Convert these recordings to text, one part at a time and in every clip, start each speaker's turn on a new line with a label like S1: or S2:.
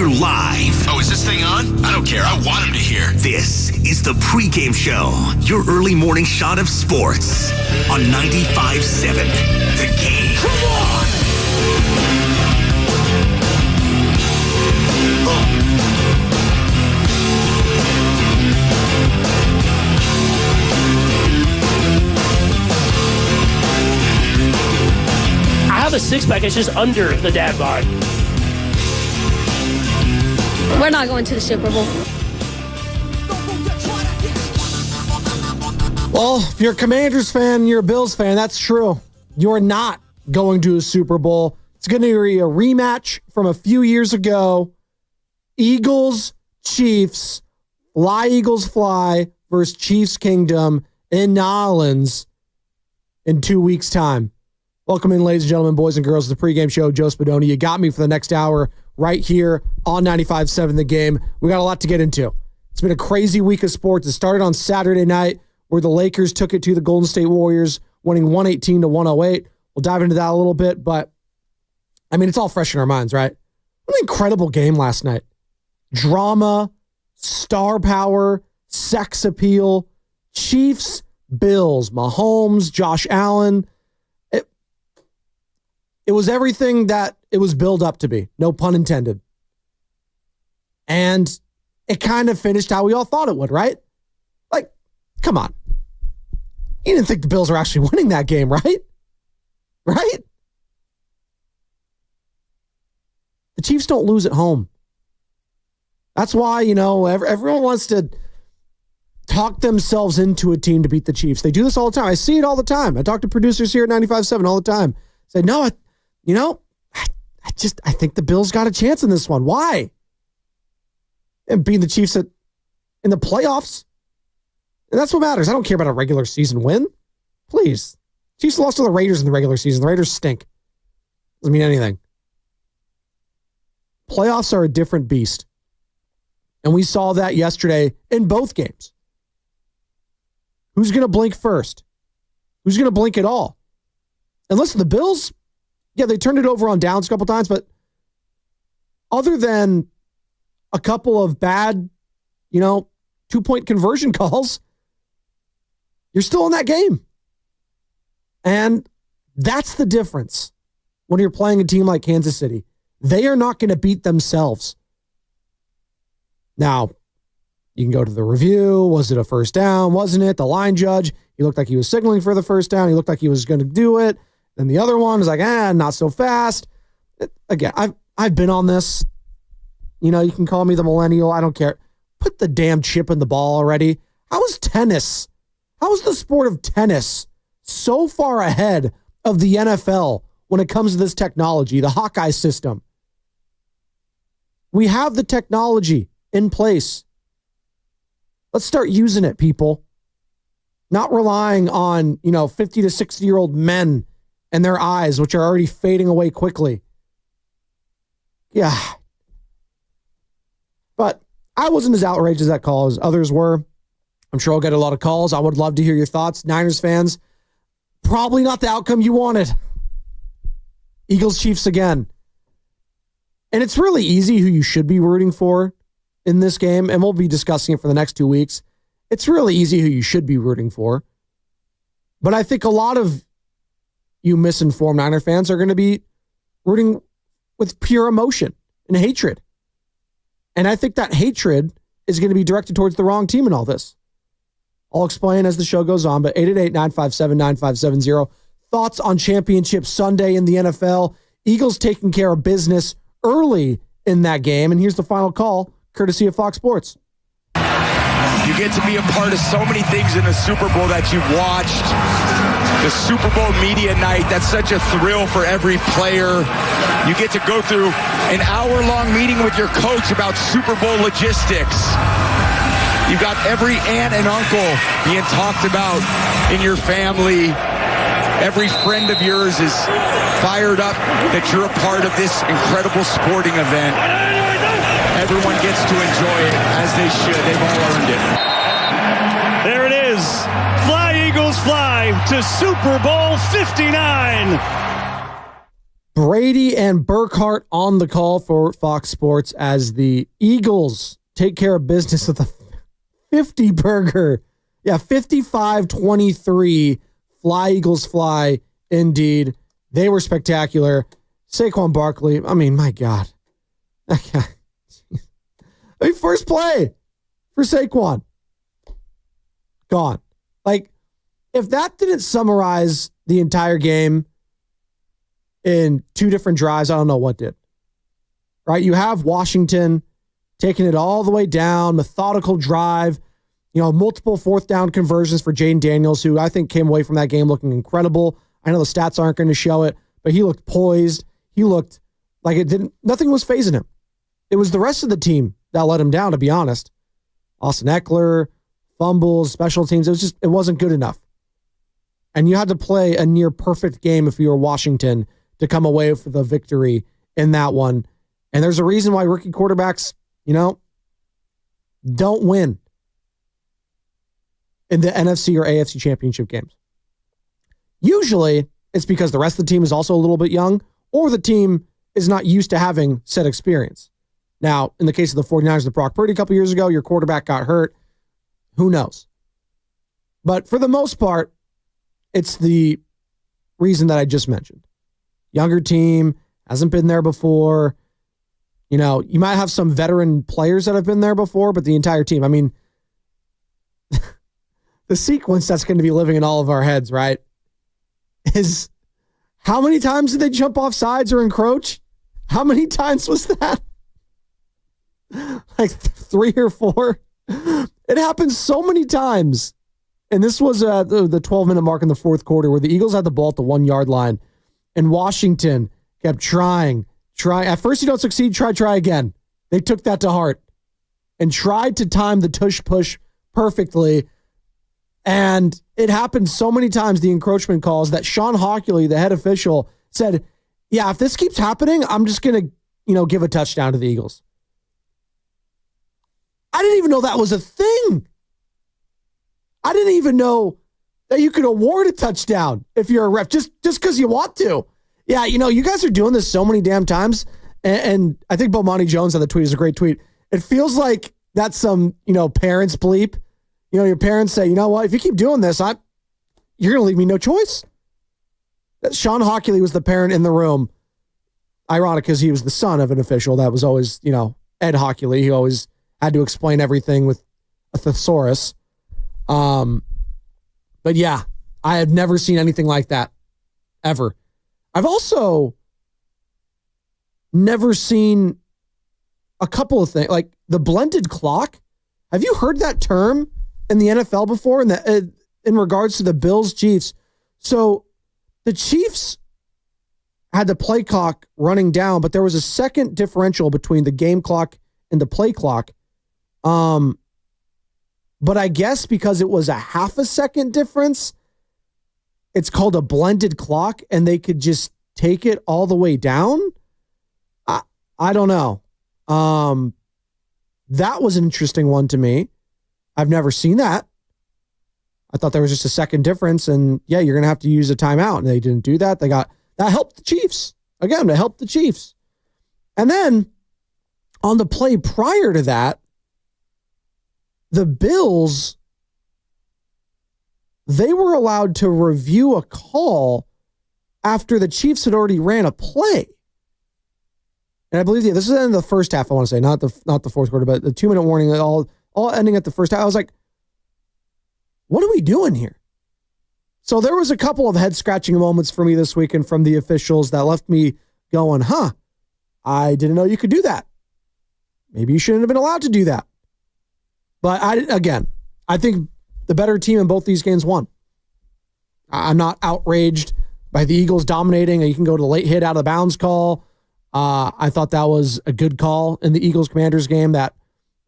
S1: hear live.
S2: Oh, is this thing on? I don't care. I want him to hear.
S1: This is the Pregame Show, your early morning shot of sports on 95.7 The Game.
S3: Come on!
S4: I have a six-pack. It's just under the dad bod.
S5: We're not going to the Super Bowl.
S3: Well, if you're a Commanders fan, you're a Bills fan, that's true. You're not going to a Super Bowl. It's going to be a rematch from a few years ago. Eagles, Chiefs, Fly Eagles Fly versus Chiefs Kingdom in New Orleans in 2 weeks' time. Welcome in, ladies and gentlemen, boys and girls, to the Pregame Show. Joe Spadoni. You got me for the next hour right here on 95.7 The Game. We got a lot to get into. It's been a crazy week of sports. It started on Saturday night where the Lakers took it to the Golden State Warriors, winning 118-108. We'll dive into that a little bit, but I mean, it's all fresh in our minds, right? What an incredible game last night. Drama, star power, sex appeal, Chiefs, Bills, Mahomes, Josh Allen. It was everything that it was built up to be, no pun intended. And it kind of finished how we all thought it would, right? Like, come on. You didn't think the Bills were actually winning that game, right? Right? The Chiefs don't lose at home. That's why, everyone wants to talk themselves into a team to beat the Chiefs. They do this all the time. I see it all the time. I talk to producers here at 95.7 all the time. Say, no, I think the Bills got a chance in this one. Why? And beating the Chiefs in the playoffs. And that's what matters. I don't care about a regular season win. Please. Chiefs lost to the Raiders in the regular season. The Raiders stink. Doesn't mean anything. Playoffs are a different beast. And we saw that yesterday in both games. Who's going to blink first? Who's going to blink at all? And listen, the Bills, yeah, they turned it over on downs a couple times, but other than a couple of bad, 2-point conversion calls, you're still in that game. And that's the difference when you're playing a team like Kansas City. They are not going to beat themselves. Now, you can go to the review. Was it a first down? Wasn't it? The line judge, he looked like he was signaling for the first down. He looked like he was going to do it. Then the other one was like, not so fast. Again, I've been on this. You can call me the millennial. I don't care. Put the damn chip in the ball already. How is tennis? How is the sport of tennis so far ahead of the NFL when it comes to this technology, the Hawkeye system? We have the technology in place. Let's start using it, people. Not relying on, 50 to 60-year-old men and their eyes, which are already fading away quickly. Yeah. But I wasn't as outraged as that call as others were. I'm sure I'll get a lot of calls. I would love to hear your thoughts. Niners fans, probably not the outcome you wanted. Eagles, Chiefs again. And it's really easy who you should be rooting for in this game, and we'll be discussing it for the next 2 weeks. It's really easy who you should be rooting for. But I think a lot of you misinformed Niner fans are going to be rooting with pure emotion and hatred. And I think that hatred is going to be directed towards the wrong team in all this. I'll explain as the show goes on, but 888-957-9570. Thoughts on Championship Sunday in the NFL. Eagles taking care of business early in that game. And here's the final call, courtesy of Fox Sports.
S6: You get to be a part of so many things in the Super Bowl that you've watched. The Super Bowl media night, that's such a thrill for every player. You get to go through an hour-long meeting with your coach about Super Bowl logistics. You've got every aunt and uncle being talked about in your family. Every friend of yours is fired up that you're a part of this incredible sporting event. Everyone gets to enjoy it as they should. They've all earned it.
S7: There it is. Fly, Eagles, fly to Super Bowl 59.
S3: Brady and Burkhart on the call for Fox Sports as the Eagles take care of business with a 50 burger. Yeah, 55-23. Fly, Eagles, fly. Indeed. They were spectacular. Saquon Barkley, I mean, my God. First play for Saquon. Gone. Like, if that didn't summarize the entire game in two different drives, I don't know what did. Right? You have Washington taking it all the way down, methodical drive, multiple fourth down conversions for Jaden Daniels, who I think came away from that game looking incredible. I know the stats aren't going to show it, but he looked poised. He looked like nothing was fazing him. It was the rest of the team that let him down, to be honest. Austin Eckler, fumbles, special teams. It wasn't good enough. And you had to play a near perfect game if you were Washington to come away with the victory in that one. And there's a reason why rookie quarterbacks, don't win in the NFC or AFC Championship games. Usually, it's because the rest of the team is also a little bit young, or the team is not used to having said experience. Now, in the case of the 49ers with Brock Purdy a couple years ago, your quarterback got hurt. Who knows? But for the most part, it's the reason that I just mentioned. Younger team, hasn't been there before. You might have some veteran players that have been there before, but the entire team, I mean, the sequence that's going to be living in all of our heads, right, is how many times did they jump off sides or encroach? How many times was that? Like 3 or 4? It happened so many times. And this was the 12-minute mark in the fourth quarter where the Eagles had the ball at the 1-yard line and Washington kept trying. At first you don't succeed, try again. They took that to heart and tried to time the tush push perfectly. And it happened so many times, the encroachment calls, that Sean Hockley, the head official, said, yeah, if this keeps happening, I'm just going to, give a touchdown to the Eagles. I didn't even know that was a thing. I didn't even know that you could award a touchdown if you're a ref, just because you want to. Yeah, you guys are doing this so many damn times. And I think Bomani Jones on the tweet is a great tweet. It feels like that's some, parents bleep. Your parents say, you know what, if you keep doing this, you're going to leave me no choice. Sean Hockley was the parent in the room. Ironic because he was the son of an official that was always, Ed Hockley. He always had to explain everything with a thesaurus. But yeah, I have never seen anything like that ever. I've also never seen a couple of things like the blended clock. Have you heard that term in the NFL before in regards to the Bills Chiefs? So the Chiefs had the play clock running down, but there was a second differential between the game clock and the play clock. But I guess because it was a half a second difference, it's called a blended clock, and they could just take it all the way down. I don't know. That was an interesting one to me. I've never seen that. I thought there was just a second difference, and yeah, you're going to have to use a timeout, and they didn't do that. That helped the Chiefs. Again, to help the Chiefs. And then on the play prior to that, the Bills, they were allowed to review a call after the Chiefs had already ran a play. And I believe this is in the first half, I want to say, not the fourth quarter, but the 2-minute warning, all ending at the first half. I was like, what are we doing here? So there was a couple of head-scratching moments for me this weekend from the officials that left me going, I didn't know you could do that. Maybe you shouldn't have been allowed to do that. But I think the better team in both these games won. I'm not outraged by the Eagles dominating. You can go to the late hit out of bounds call. I thought that was a good call in the Eagles-Commanders game that,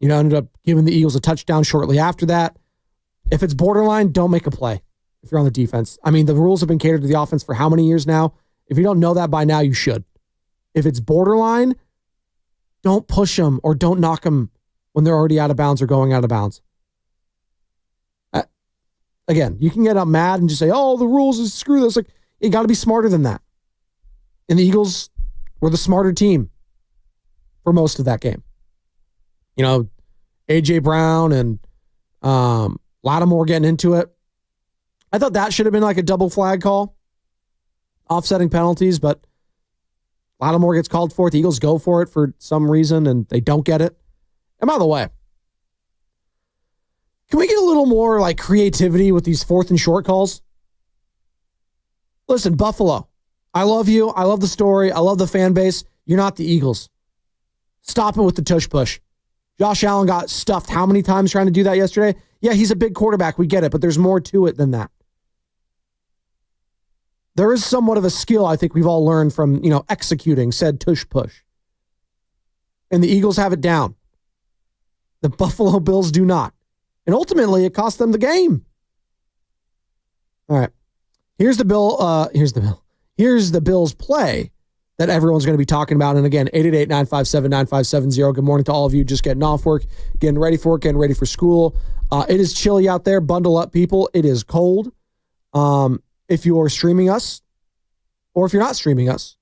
S3: ended up giving the Eagles a touchdown shortly after that. If it's borderline, don't make a play if you're on the defense. I mean, the rules have been catered to the offense for how many years now? If you don't know that by now, you should. If it's borderline, don't push them or don't knock them when they're already out of bounds or going out of bounds. Again, you can get up mad and just say, the rules is screw this. Like, you got to be smarter than that. And the Eagles were the smarter team for most of that game. You know, A.J. Brown and Lattimore getting into it. I thought that should have been like a double flag call, offsetting penalties, but Lattimore gets called for it. The Eagles go for it for some reason, and they don't get it. And by the way, can we get a little more like creativity with these 4th and short calls? Listen, Buffalo, I love you. I love the story. I love the fan base. You're not the Eagles. Stop it with the tush push. Josh Allen got stuffed how many times trying to do that yesterday? Yeah, he's a big quarterback. We get it, but there's more to it than that. There is somewhat of a skill I think we've all learned from, executing said tush push. And the Eagles have it down. The Buffalo Bills do not. And ultimately, it cost them the game. All right. Here's the Bills play that everyone's going to be talking about. And again, 888-957-9570. Good morning to all of you just getting off work, getting ready for school. It is chilly out there. Bundle up, people. It is cold. If you are streaming us, or if you're not streaming us,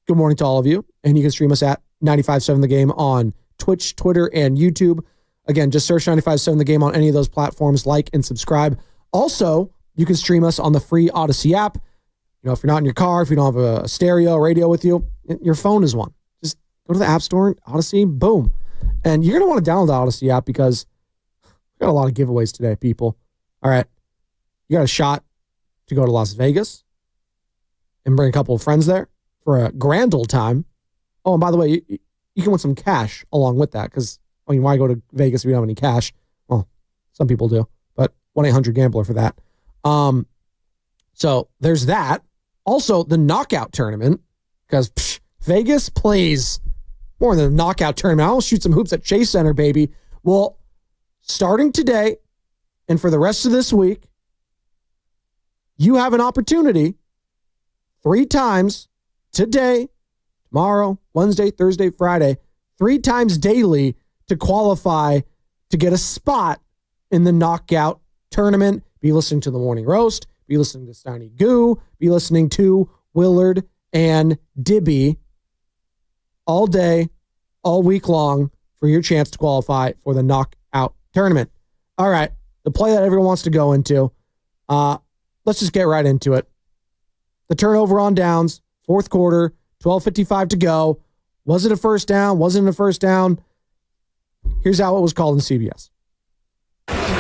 S3: good morning to all of you. And you can stream us at 95.7 The Game on Twitch, Twitter, and YouTube. Again, just search 95.7 The Game on any of those platforms, like and subscribe. Also, you can stream us on the free Odyssey app. If you're not in your car, if you don't have a stereo radio with you, your phone is one. Just go to the App Store, Odyssey, boom. And you're going to want to download the Odyssey app because we got a lot of giveaways today, people. All right. You got a shot to go to Las Vegas and bring a couple of friends there for a grand old time. Oh, and by the way, you can win some cash along with that because, why go to Vegas if you don't have any cash? Well, some people do, but 1-800-GAMBLER for that. So there's that. Also, the knockout tournament, because Vegas plays more than a knockout tournament. I'll shoot some hoops at Chase Center, baby. Well, starting today and for the rest of this week, you have an opportunity 3 times today, tomorrow, Wednesday, Thursday, Friday, 3 times daily to qualify to get a spot in the knockout tournament. Be listening to the Morning Roast. Be listening to Steiny Goo. Be listening to Willard and Dibby all day, all week long for your chance to qualify for the knockout tournament. All right, the play that everyone wants to go into. Let's just get right into it. The turnover on downs, 4th quarter, 12:55 to go. Was it a first down? Wasn't it a first down? Here's how it was called in CBS.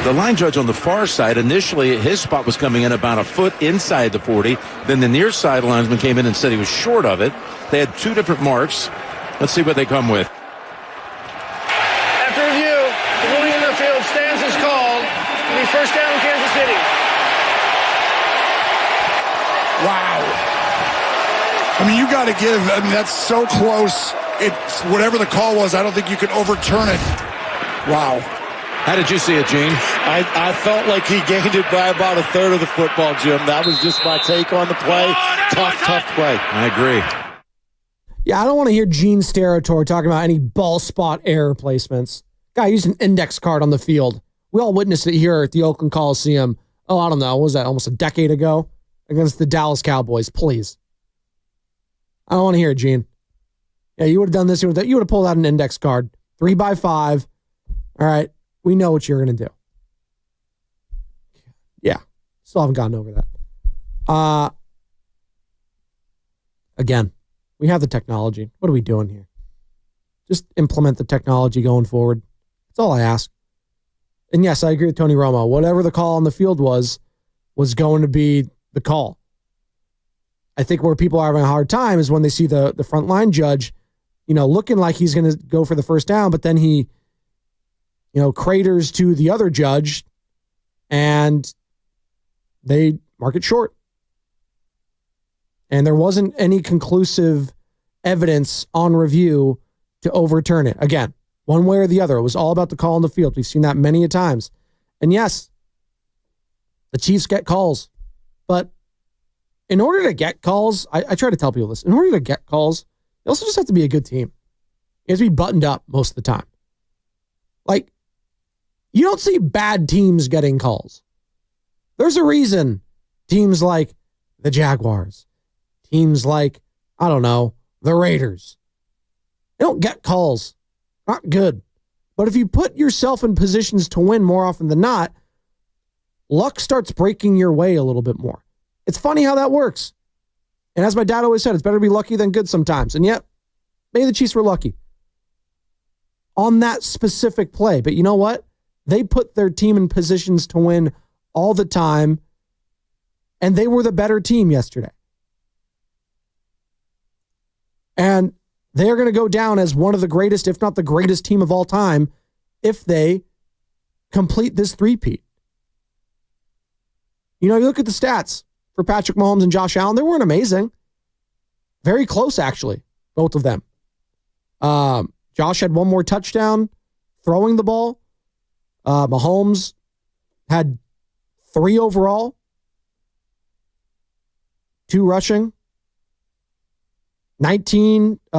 S8: The line judge on the far side, initially his spot was coming in about a foot inside the 40. Then the near side linesman came in and said he was short of it. They had 2 different marks. Let's see what they come with.
S9: After review, the ruling in the field stands as called. It'll be first down Kansas City.
S10: Wow. You got to give, that's so close. It's whatever the call was, I don't think you can overturn it. Wow.
S8: How did you see it, Gene?
S11: I felt like he gained it by about a third of the football, Jim. That was just my take on the play. Tough play.
S8: I agree.
S3: Yeah, I don't want to hear Gene Steratore talking about any ball spot error placements. Guy used an index card on the field. We all witnessed it here at the Oakland Coliseum. Oh, I don't know. What was that, almost a decade ago? Against the Dallas Cowboys. Please. I don't want to hear it, Gene. Yeah, you would have done this. You would have pulled out an index card. 3x5. All right. We know what you're going to do. Yeah. Still haven't gotten over that. Again, we have the technology. What are we doing here? Just implement the technology going forward. That's all I ask. And yes, I agree with Tony Romo. Whatever the call on the field was going to be the call. I think where people are having a hard time is when they see the front line judge, looking like he's going to go for the first down, but then he, craters to the other judge and they mark it short. And there wasn't any conclusive evidence on review to overturn it. Again, one way or the other. It was all about the call on the field. We've seen that many a times. And yes, the Chiefs get calls. But in order to get calls, I try to tell people this. In order to get calls, you also just have to be a good team. You have to be buttoned up most of the time. Like, you don't see bad teams getting calls. There's a reason teams like the Jaguars, teams like, I don't know, the Raiders. They don't get calls. Not good. But if you put yourself in positions to win more often than not, luck starts breaking your way a little bit more. It's funny how that works. And as my dad always said, it's better to be lucky than good sometimes. And yet, maybe the Chiefs were lucky on that specific play. But you know what? They put their team in positions to win all the time, and they were the better team yesterday. And they're going to go down as one of the greatest, if not the greatest team of all time, if they complete this three-peat. You know, you look at the stats for Patrick Mahomes and Josh Allen, they weren't amazing. Very close, actually, both of them. Josh had one more touchdown throwing the ball. Mahomes had 3 overall, 2 rushing.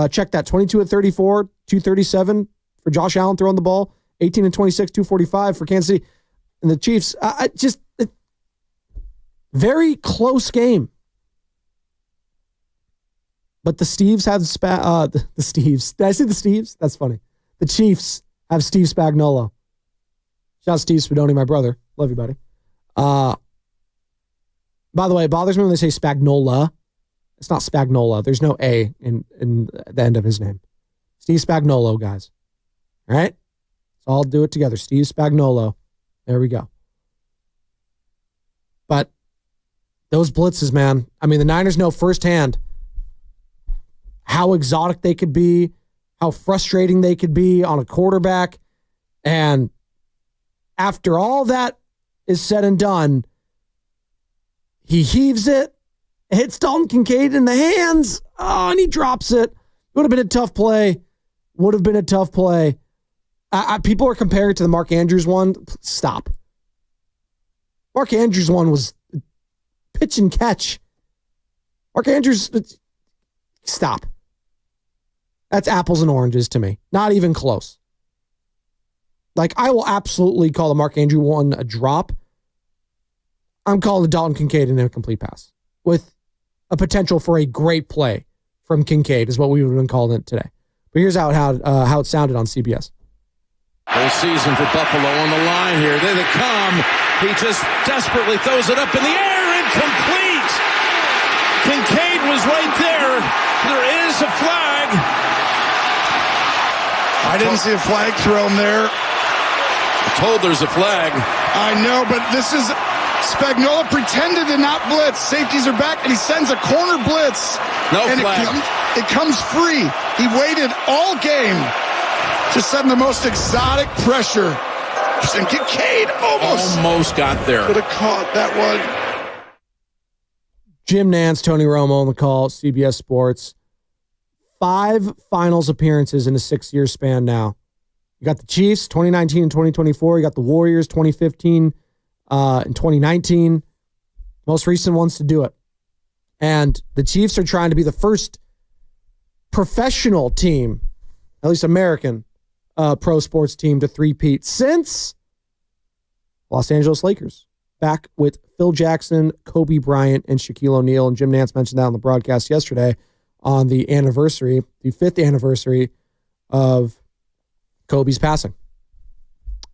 S3: check that, 22 of 34, 237 for Josh Allen throwing the ball, 18 and 26, 245 for Kansas City. And the Chiefs, very close game. But the Steves have the Steves. Did I say the Steves? That's funny. The Chiefs have Steve Spagnuolo. Shout out Steve Spadoni, my brother. Love you, buddy. By the way, it bothers me when they say Spagnola. It's not Spagnola. There's no A in the end of his name. Steve Spagnuolo, guys. All right? So I'll do it together. Steve Spagnuolo. There we go. But those blitzes, man. I mean, the Niners know firsthand how exotic they could be, how frustrating they could be on a quarterback. And after all that is said and done, he heaves it, hits Dalton Kincaid in the hands, and he drops it. Would have been a tough play. People are comparing it to the Mark Andrews one. Stop. Mark Andrews one was pitch and catch. Mark Andrews, stop. That's apples and oranges to me. Not even close. Like, I will absolutely call the Mark Andrews one a drop. I'm calling the Dalton Kincaid an incomplete pass with a potential for a great play from Kincaid is what we would have been calling it today. But here's how it sounded on CBS.
S8: Whole season for Buffalo on the line here. There they come. He just desperately throws it up in the air. Incomplete. Kincaid was right there. There is a flag.
S10: I didn't see a flag thrown there.
S8: I'm told there's a flag.
S10: I know, but this is Spagnuolo pretended to not blitz. Safeties are back, and he sends a corner blitz.
S8: No
S10: and
S8: flag.
S10: It comes free. He waited all game to send the most exotic pressure. And Kincaid almost
S8: got there.
S10: Could have caught that one.
S3: Jim Nantz, Tony Romo on the call, CBS Sports. 5 finals appearances in a 6-year span now. You got the Chiefs, 2019 and 2024. You got the Warriors, 2015 and 2019. Most recent ones to do it. And the Chiefs are trying to be the first professional team, at least American pro sports team, to three-peat since Los Angeles Lakers. Back with Phil Jackson, Kobe Bryant, and Shaquille O'Neal. And Jim Nantz mentioned that on the broadcast yesterday on the anniversary, the 5th anniversary of Kobe's passing.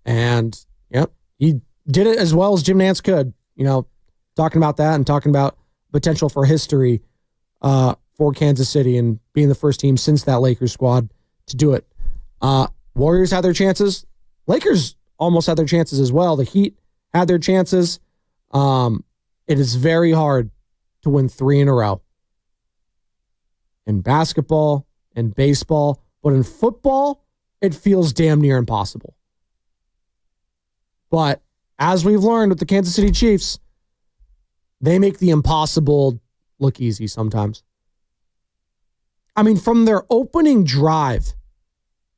S3: And, yep, he did it as well as Jim Nantz could, talking about that and talking about potential for history for Kansas City and being the first team since that Lakers squad to do it. Warriors had their chances. Lakers almost had their chances as well. The Heat had their chances. It is very hard to win 3 in a row. In basketball and baseball, but in football, it feels damn near impossible. But as we've learned with the Kansas City Chiefs, they make the impossible look easy sometimes. I mean, from their opening drive,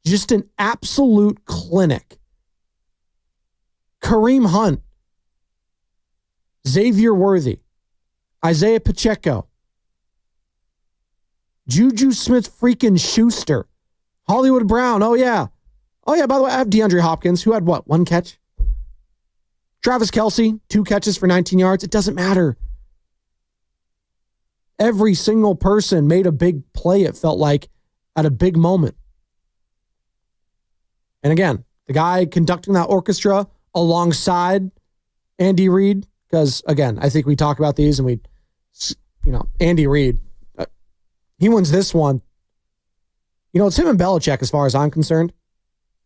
S3: just an absolute clinic. Kareem Hunt, Xavier Worthy, Isaiah Pacheco, Juju Smith-Schuster, Hollywood Brown. Oh, yeah. By the way, I have DeAndre Hopkins, who had, 1 catch? Travis Kelce, 2 catches for 19 yards. It doesn't matter. Every single person made a big play, it felt like, at a big moment. And again, the guy conducting that orchestra alongside Andy Reid, because again, I think we talk about these and Andy Reid, he wins this one. It's him and Belichick as far as I'm concerned.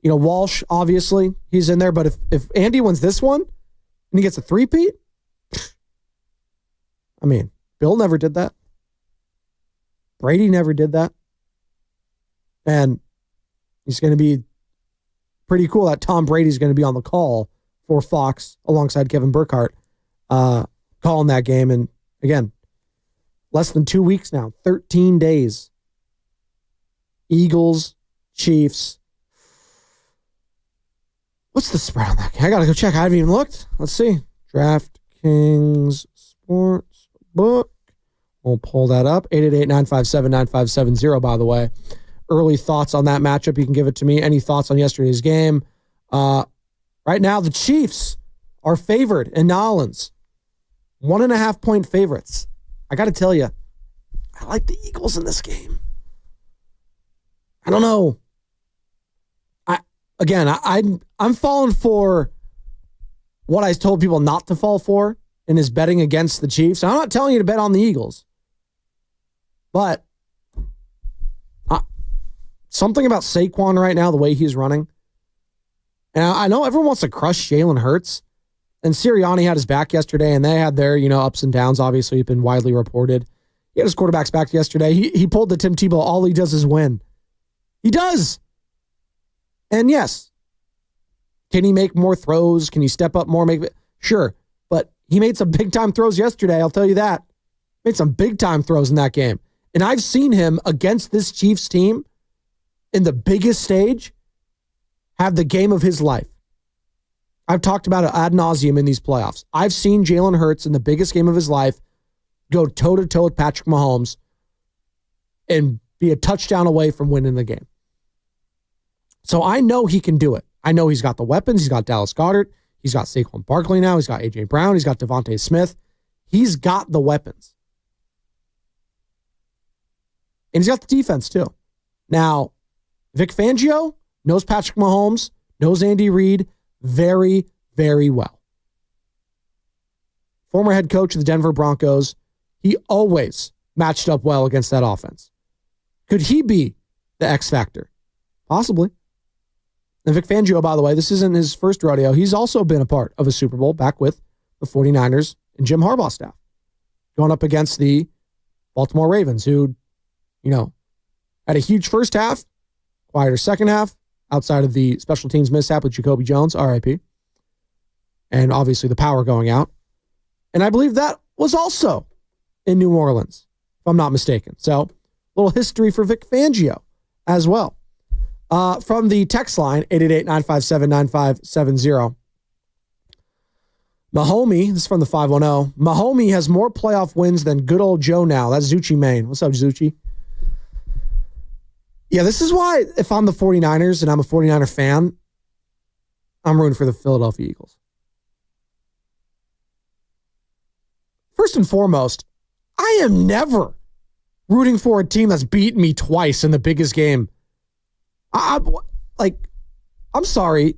S3: Walsh, obviously, he's in there, but if Andy wins this one and he gets a three-peat, I mean, Bill never did that. Brady never did that. And he's going to be pretty cool that Tom Brady's going to be on the call for Fox alongside Kevin Burkhardt calling that game. And again, less than 2 weeks now, 13 days. Eagles, Chiefs. What's the spread on that game? I got to go check. I haven't even looked. Let's see. DraftKings Sportsbook. We'll pull that up. 888-957-9570, by the way. Early thoughts on that matchup, you can give it to me. Any thoughts on yesterday's game? Right now, the Chiefs are favored in New Orleans. 1.5 point favorites. I got to tell you, I like the Eagles in this game. I don't know. I'm falling for what I told people not to fall for and is betting against the Chiefs. I'm not telling you to bet on the Eagles. But something about Saquon right now, the way he's running. And I know everyone wants to crush Jalen Hurts. And Sirianni had his back yesterday, and they had their, ups and downs. Obviously, it's been widely reported. He had his quarterback's back yesterday. He pulled the Tim Tebow. All he does is win. He does. And yes, can he make more throws? Can he step up more? Sure. But he made some big-time throws yesterday, I'll tell you that. Made some big-time throws in that game. And I've seen him against this Chiefs team in the biggest stage have the game of his life. I've talked about it ad nauseum in these playoffs. I've seen Jalen Hurts in the biggest game of his life go toe-to-toe with Patrick Mahomes and be a touchdown away from winning the game. So I know he can do it. I know he's got the weapons. He's got Dallas Goedert. He's got Saquon Barkley now. He's got A.J. Brown. He's got Devontae Smith. He's got the weapons. And he's got the defense too. Now, Vic Fangio knows Patrick Mahomes, knows Andy Reid very, very well. Former head coach of the Denver Broncos, he always matched up well against that offense. Could he be the X factor? Possibly. And Vic Fangio, by the way, this isn't his first rodeo. He's also been a part of a Super Bowl back with the 49ers and Jim Harbaugh staff. Going up against the Baltimore Ravens, who, had a huge first half, quieter second half, outside of the special teams mishap with Jacoby Jones, RIP. And obviously the power going out. And I believe that was also in New Orleans, if I'm not mistaken. So, a little history for Vic Fangio as well. From the text line, 888-957-9570. Mahomes, this is from the 510. Mahomes has more playoff wins than good old Joe now. That's Zucci Maine. What's up, Zucci? Yeah, this is why if I'm the 49ers and I'm a 49er fan, I'm rooting for the Philadelphia Eagles. First and foremost, I am never rooting for a team that's beaten me twice in the biggest game. I'm sorry.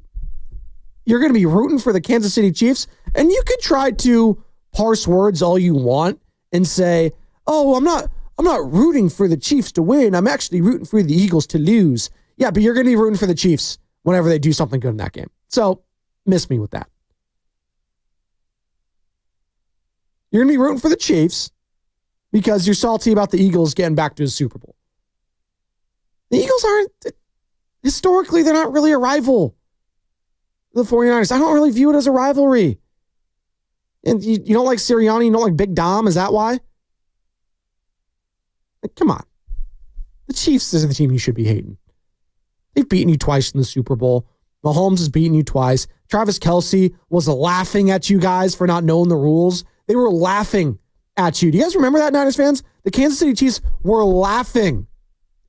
S3: You're going to be rooting for the Kansas City Chiefs, and you could try to parse words all you want and say, "Oh, I'm not rooting for the Chiefs to win. I'm actually rooting for the Eagles to lose." Yeah, but you're going to be rooting for the Chiefs whenever they do something good in that game. So, miss me with that. You're going to be rooting for the Chiefs because you're salty about the Eagles getting back to the Super Bowl. The Eagles aren't, historically, they're not really a rival. The 49ers, I don't really view it as a rivalry. And you don't like Sirianni, you don't like Big Dom, is that why? Come on. The Chiefs is the team you should be hating. They've beaten you twice in the Super Bowl. Mahomes has beaten you twice. Travis Kelce was laughing at you guys for not knowing the rules. They were laughing at you. Do you guys remember that, Niners fans? The Kansas City Chiefs were laughing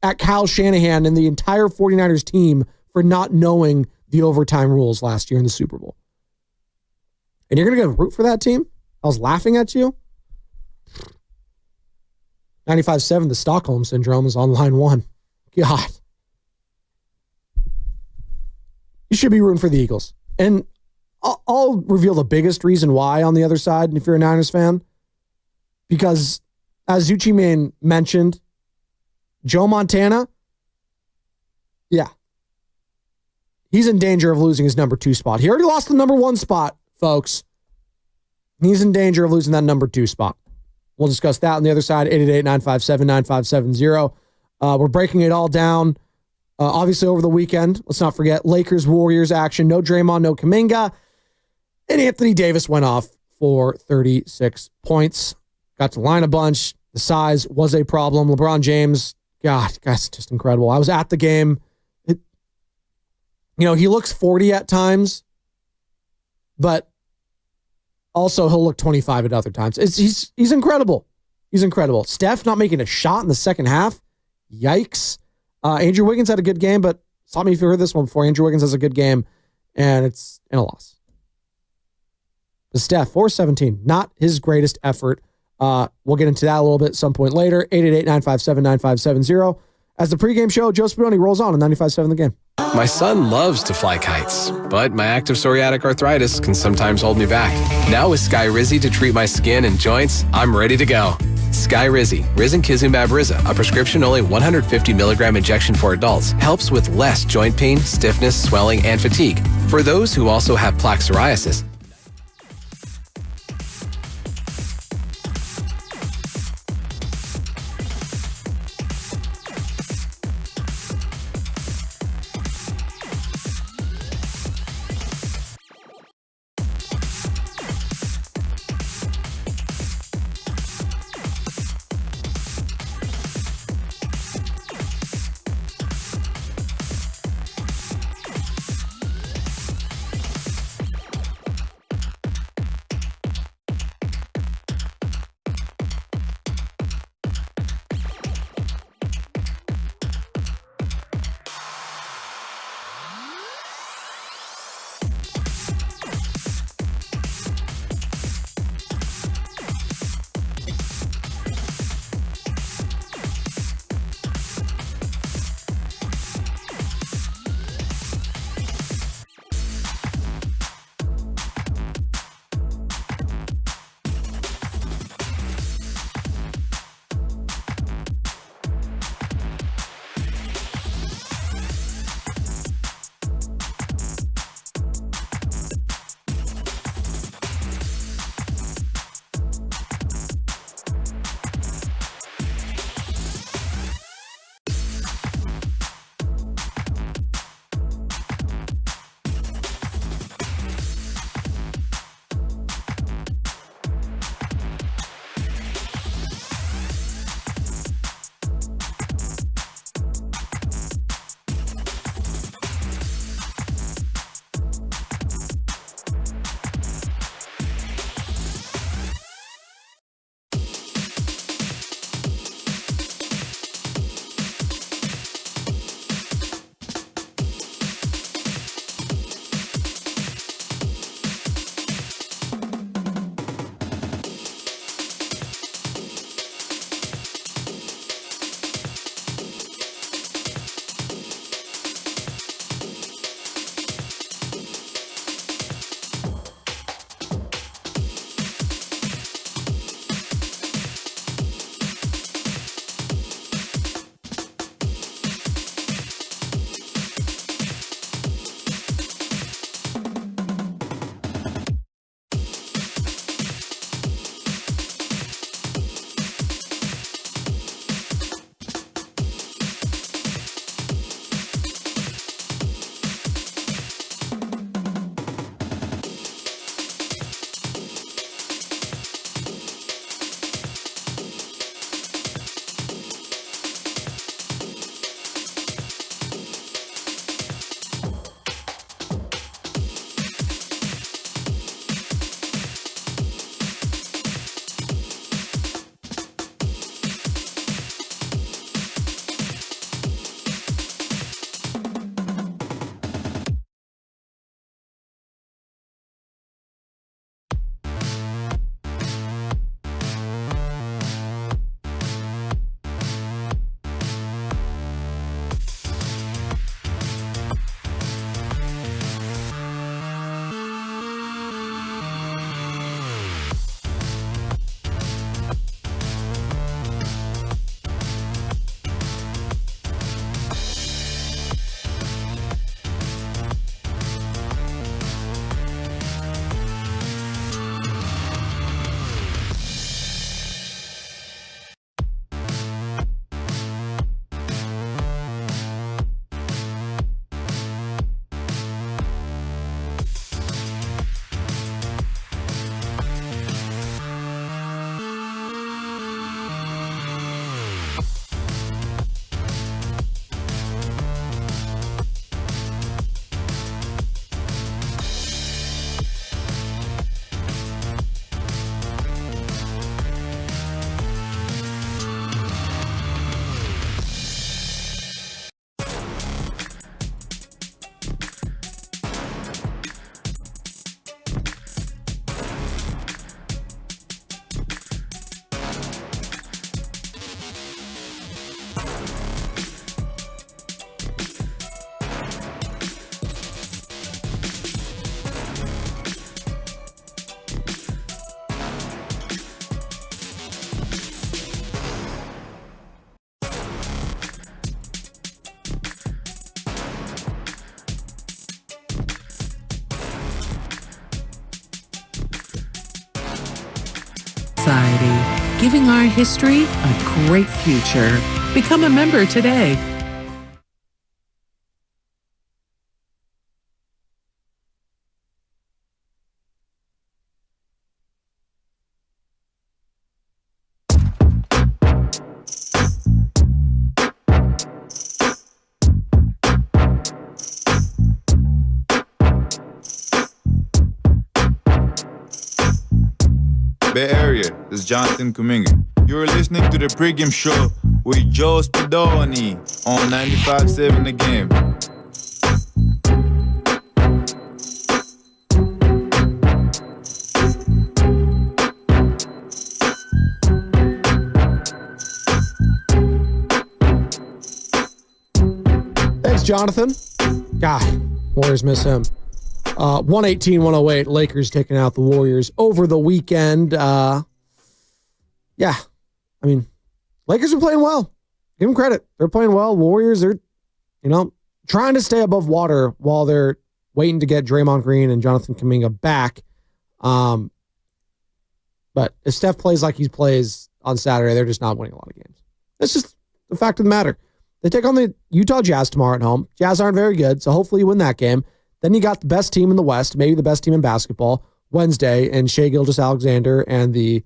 S3: at Kyle Shanahan and the entire 49ers team for not knowing the overtime rules last year in the Super Bowl. And you're going to go root for that team? I was laughing at you? 95.7, the Stockholm Syndrome is on line 1. God. You should be rooting for the Eagles. And I'll reveal the biggest reason why on the other side, if you're a Niners fan. Because, as Zucci Mane mentioned, Joe Montana, yeah, he's in danger of losing his number 2 spot. He already lost the number 1 spot, folks. He's in danger of losing that number 2 spot. We'll discuss that on the other side, 888-957-9570. We're breaking it all down. Obviously, over the weekend, let's not forget, Lakers-Warriors action. No Draymond, no Kuminga. And Anthony Davis went off for 36 points. Got to line a bunch. The size was a problem. LeBron James, God, guy's just incredible. I was at the game. He looks 40 at times, but also he'll look 25 at other times. He's incredible. He's incredible. Steph not making a shot in the second half. Yikes. Andrew Wiggins had a good game, but stop me if you heard this one before. Andrew Wiggins has a good game, and it's in a loss. But Steph, 4-17, not his greatest effort. We'll get into that a little bit at some point later. 888-957-9570. As the pregame show, Joe Spadoni rolls on 95.7 The Game.
S12: My son loves to fly kites, but my active psoriatic arthritis can sometimes hold me back. Now with Skyrizi to treat my skin and joints, I'm ready to go. Skyrizi, risankizumab Riza, a prescription-only 150 milligram injection for adults, helps with less joint pain, stiffness, swelling, and fatigue. For those who also have plaque psoriasis,
S13: society, giving our history a great future. Become a member today.
S14: Bay Area, this is Jonathan Kuminga. You're listening to the Pregame Show with Joe Spadoni on 95.7 The Game.
S3: Thanks, Jonathan. God, Warriors miss him. 118-108, Lakers taking out the Warriors over the weekend. Yeah, I mean, Lakers are playing well. Give them credit. They're playing well. Warriors are, trying to stay above water while they're waiting to get Draymond Green and Jonathan Kuminga back. But if Steph plays like he plays on Saturday, they're just not winning a lot of games. That's just the fact of the matter. They take on the Utah Jazz tomorrow at home. Jazz aren't very good, so hopefully you win that game. Then you got the best team in the West, maybe the best team in basketball, Wednesday, and Shai Gilgeous-Alexander and the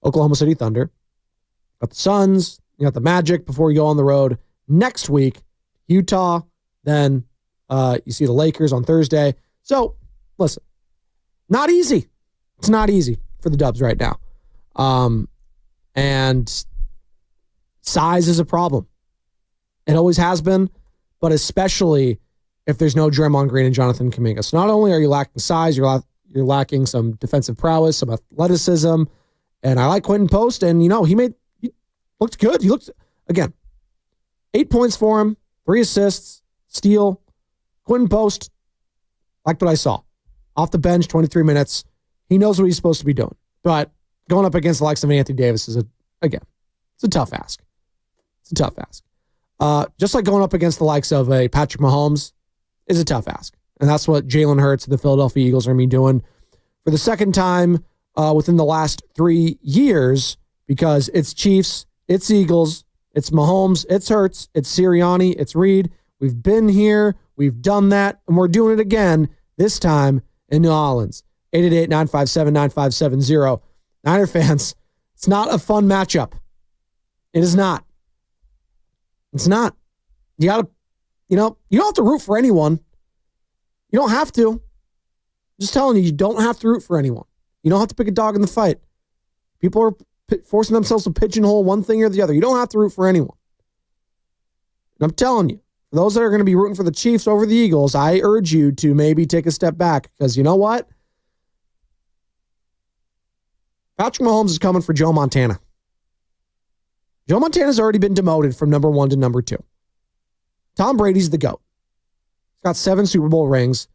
S3: Oklahoma City Thunder. Got the Suns, you got the Magic before you go on the road. Next week, Utah, then you see the Lakers on Thursday. So, listen, not easy. It's not easy for the Dubs right now. And size is a problem. It always has been, but especially if there's no Draymond Green and Jonathan Kuminga. So not only are you lacking size, you're lacking some defensive prowess, some athleticism, and I like Quentin Post, and he looked good. He looked, again, 8 points for him, 3 assists, steal. Quentin Post, liked what I saw. Off the bench, 23 minutes. He knows what he's supposed to be doing. But going up against the likes of Anthony Davis is, it's a tough ask. It's a tough ask. Just like going up against the likes of a Patrick Mahomes is a tough ask. And that's what Jalen Hurts and the Philadelphia Eagles are going to be doing for the second time within the last 3 years, because it's Chiefs, it's Eagles, it's Mahomes, it's Hurts, it's Sirianni, it's Reed. We've been here, we've done that, and we're doing it again, this time in New Orleans. 888-957-9570. Niner fans, it's not a fun matchup. It is not. It's not. You got to, you don't have to root for anyone. You don't have to. I'm just telling you, you don't have to root for anyone. You don't have to pick a dog in the fight. People are forcing themselves to pigeonhole one thing or the other. You don't have to root for anyone. And I'm telling you, for those that are going to be rooting for the Chiefs over the Eagles, I urge you to maybe take a step back, because you know what? Patrick Mahomes is coming for Joe Montana. Joe Montana's already been demoted from number 1 to number 2. Tom Brady's the GOAT. He's got 7 Super Bowl rings,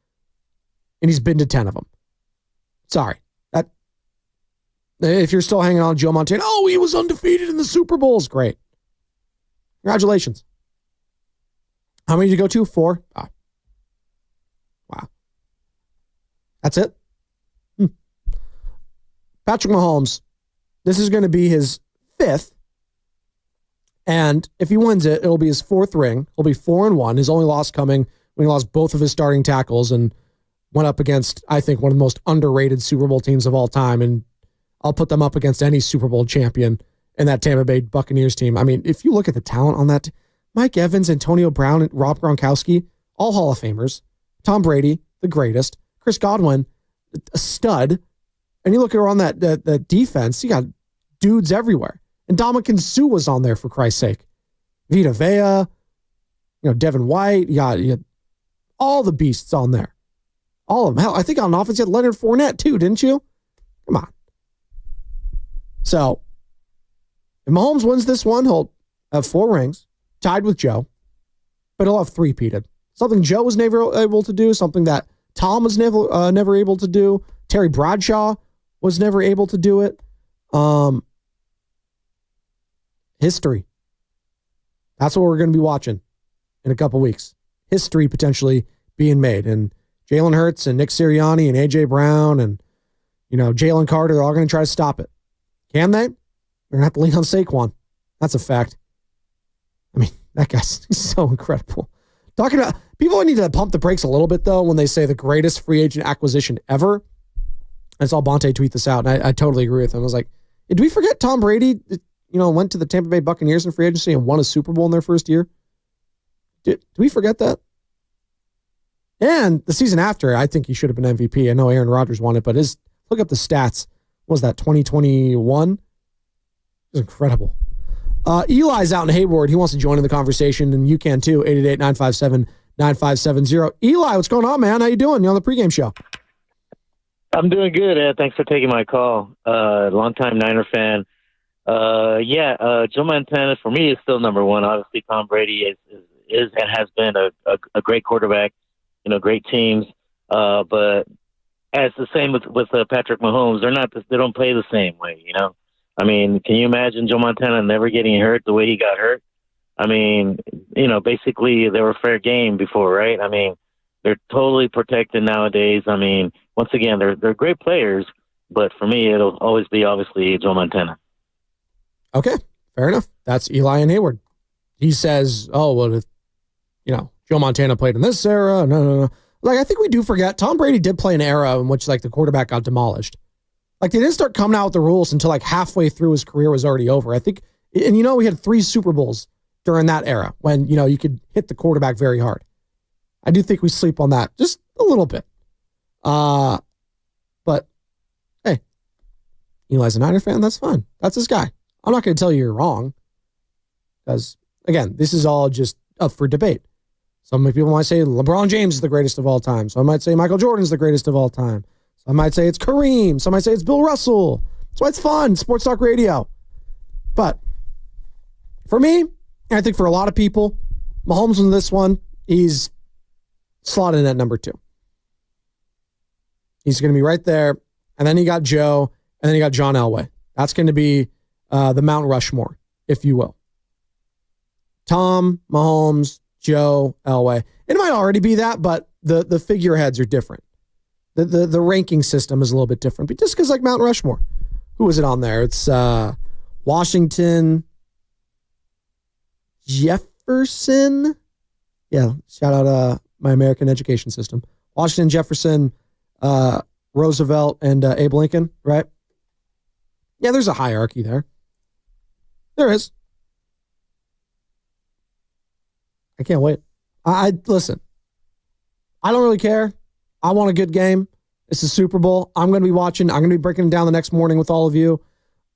S3: and he's been to 10 of them. Sorry. If you're still hanging on Joe Montana, he was undefeated in the Super Bowls. Great. Congratulations. How many did you go to? 4? Oh. Wow. That's it? Patrick Mahomes, this is going to be his 5th. And if he wins it, it'll be his 4th ring. He'll be 4-1. His only loss coming when he lost both of his starting tackles and went up against, I think, one of the most underrated Super Bowl teams of all time. And I'll put them up against any Super Bowl champion in that Tampa Bay Buccaneers team. I mean, if you look at the talent on that, Mike Evans, Antonio Brown, and Rob Gronkowski, all Hall of Famers. Tom Brady, the greatest. Chris Godwin, a stud. And you look around that defense, you got dudes everywhere. And Ndamukong Suh was on there, for Christ's sake. Vita Vea, Devin White, you got all the beasts on there. All of them. Hell, I think on offense you had Leonard Fournette too, didn't you? Come on. So, if Mahomes wins this one, he'll have 4 rings, tied with Joe, but he'll have 3-peated. Something Joe was never able to do, something that Tom was never able to do. Terry Bradshaw was never able to do it. History. That's what we're going to be watching in a couple weeks. History potentially being made. And Jalen Hurts and Nick Sirianni and A.J. Brown and, Jalen Carter, they're all going to try to stop it. Can they? They're going to have to lean on Saquon. That's a fact. I mean, that guy's so incredible. Talking about people need to pump the brakes a little bit, though, when they say the greatest free agent acquisition ever. I saw Bonte tweet this out, and I totally agree with him. I was like, did we forget Tom Brady, went to the Tampa Bay Buccaneers in free agency and won a Super Bowl in their first year? Did we forget that? And the season after, I think he should have been MVP. I know Aaron Rodgers won it, but look up the stats. What was that, 2021? It was incredible. Eli's out in Hayward. He wants to join in the conversation, and you can too. 888-957-9570. Eli, what's going on, man? How you doing? You're on the pregame show.
S15: I'm doing good, Ed. Thanks for taking my call. Longtime Niner fan. Joe Montana, for me, is still number one. Obviously, Tom Brady is and has been a great quarterback, great teams. But as the same with Patrick Mahomes, they don't play the same way, I mean, can you imagine Joe Montana never getting hurt the way he got hurt? I mean, basically they were fair game before, right? I mean, they're totally protected nowadays. I mean, once again, they're great players, but for me, it'll always be obviously Joe Montana.
S3: Okay, fair enough. That's Eli and Hayward. He says, oh, well, if, Joe Montana played in this era. No. Like, I think we do forget Tom Brady did play an era in which, like, the quarterback got demolished. Like, they didn't start coming out with the rules until, like, halfway through his career was already over. I think, and we had 3 Super Bowls during that era when, you could hit the quarterback very hard. I do think we sleep on that just a little bit. But, hey, Eli's a Niner fan. That's fine. That's his guy. I'm not going to tell you you're wrong because, again, this is all just up for debate. Some people might say LeBron James is the greatest of all time. Some might say Michael Jordan is the greatest of all time. Some might say it's Kareem. Some might say it's Bill Russell. That's why it's fun. Sports Talk Radio. But for me, and I think for a lot of people, Mahomes in this one, he's slotted in at number 2. He's going to be right there. And then you got Joe, and then you got John Elway. That's going to be the Mount Rushmore, if you will. Tom, Mahomes, Joe, Elway. It might already be that, but the figureheads are different. The ranking system is a little bit different. But just because, like, Mount Rushmore, who is it on there? It's Washington, Jefferson. Yeah, shout out my American education system. Washington, Jefferson, Roosevelt, and Abe Lincoln, right? Yeah, there's a hierarchy there. There is. I can't wait. I listen. I don't really care. I want a good game. It's a Super Bowl. I'm going to be watching. I'm going to be breaking it down the next morning with all of you.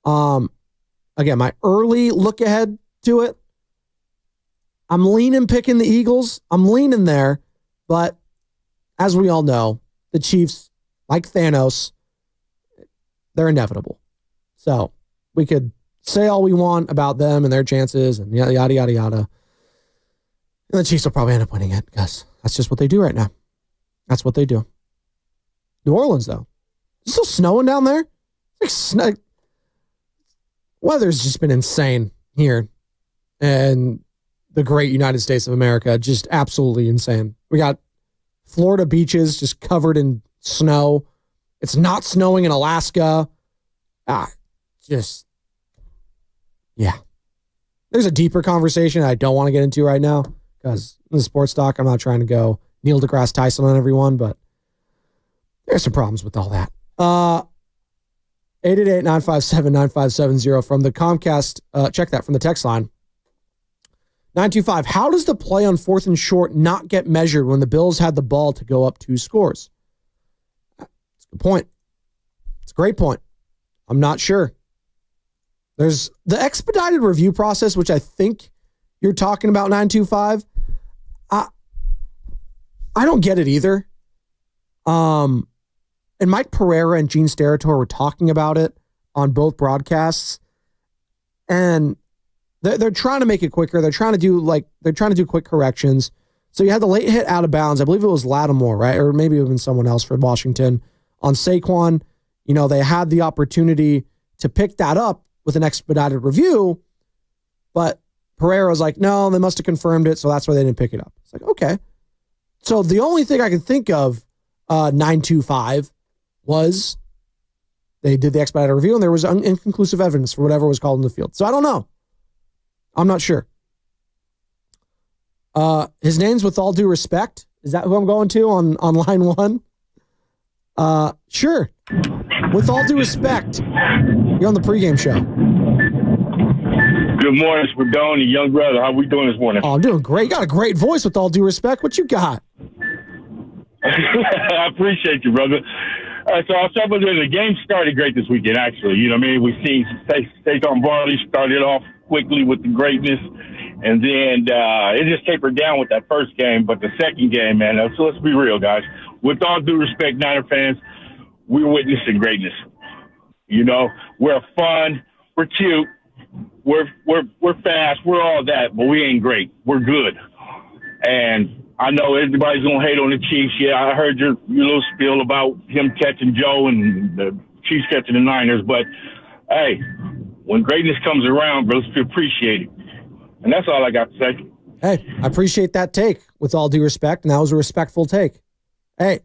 S3: Again, my early look ahead to it. I'm leaning picking the Eagles. I'm leaning there. But as we all know, the Chiefs, like Thanos, they're inevitable. So we could say all we want about them and their chances and yada, yada, yada, yada. And the Chiefs will probably end up winning it because that's just what they do right now. That's what they do. New Orleans, though. It's still snowing down there. Like weather's just been insane here. And the great United States of America, just absolutely insane. We got Florida beaches just covered in snow. It's not snowing in Alaska. Yeah. There's a deeper conversation I don't want to get into right now because in the sports talk, I'm not trying to go Neil deGrasse Tyson on everyone, but there's some problems with all that. 888-957-9570 from the Comcast. Check that from the text line. 925. How does the play on 4th and short not get measured when the Bills had the ball to go up 2 scores? That's a good point. It's a great point. I'm not sure. There's the expedited review process, which I think you're talking about, 925. I don't get it either. And Mike Pereira and Gene Steratore were talking about it on both broadcasts. And they're trying to make it quicker. They're trying to do quick corrections. So you had the late hit out of bounds. I believe it was Lattimore, right? Or maybe it would have been someone else for Washington on Saquon. They had the opportunity to pick that up with an expedited review, but Pereira was like, no, they must have confirmed it, so that's why they didn't pick it up. It's like, okay. So the only thing I could think of, 925, was They did the expedited review, and there was inconclusive evidence for whatever was called in the field. So I don't know. I'm not sure. His name's With All Due Respect. Is that who I'm going to on line one? Sure. With all due respect, you're on the pregame show.
S16: Good morning, Spadoni, young brother. How we doing this morning?
S3: Oh, I'm doing great. You got a great voice, with all due respect. What you got?
S16: I appreciate you, brother. So I'll start with the game started great this weekend, actually. You know what I mean? We've seen Saquon Barkley started off quickly with the greatness, and then it just tapered down with that first game. But the second game, man, so let's be real, guys. With all due respect, Niner fans, we're witnessing greatness. You know, we're fun, we're cute, we're fast, we're all that, but we ain't great. We're good. And I know everybody's gonna hate on the Chiefs. Yeah, I heard your little spiel about him catching Joe and the Chiefs catching the Niners, but hey, when greatness comes around, bro, let's appreciate it. And that's all I got to say.
S3: Hey, I appreciate that take, with all due respect, and that was a respectful take. Hey,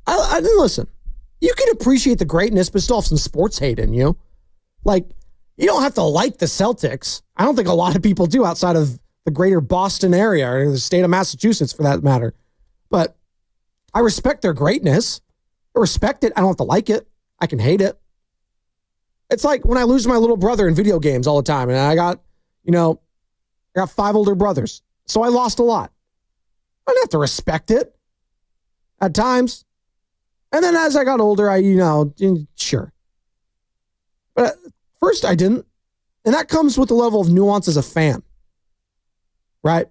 S3: I listen, you can appreciate the greatness, but still have some sports hate in you. Like, you don't have to like the Celtics. I don't think a lot of people do outside of the greater Boston area or the state of Massachusetts, for that matter. But I respect their greatness. I respect it. I don't have to like it. I can hate it. It's like when I lose my little brother in video games all the time, and I got 5 older brothers. So I lost a lot. I don't have to respect it at times. And then as I got older, sure. But first I didn't. And that comes with the level of nuance as a fan. Right?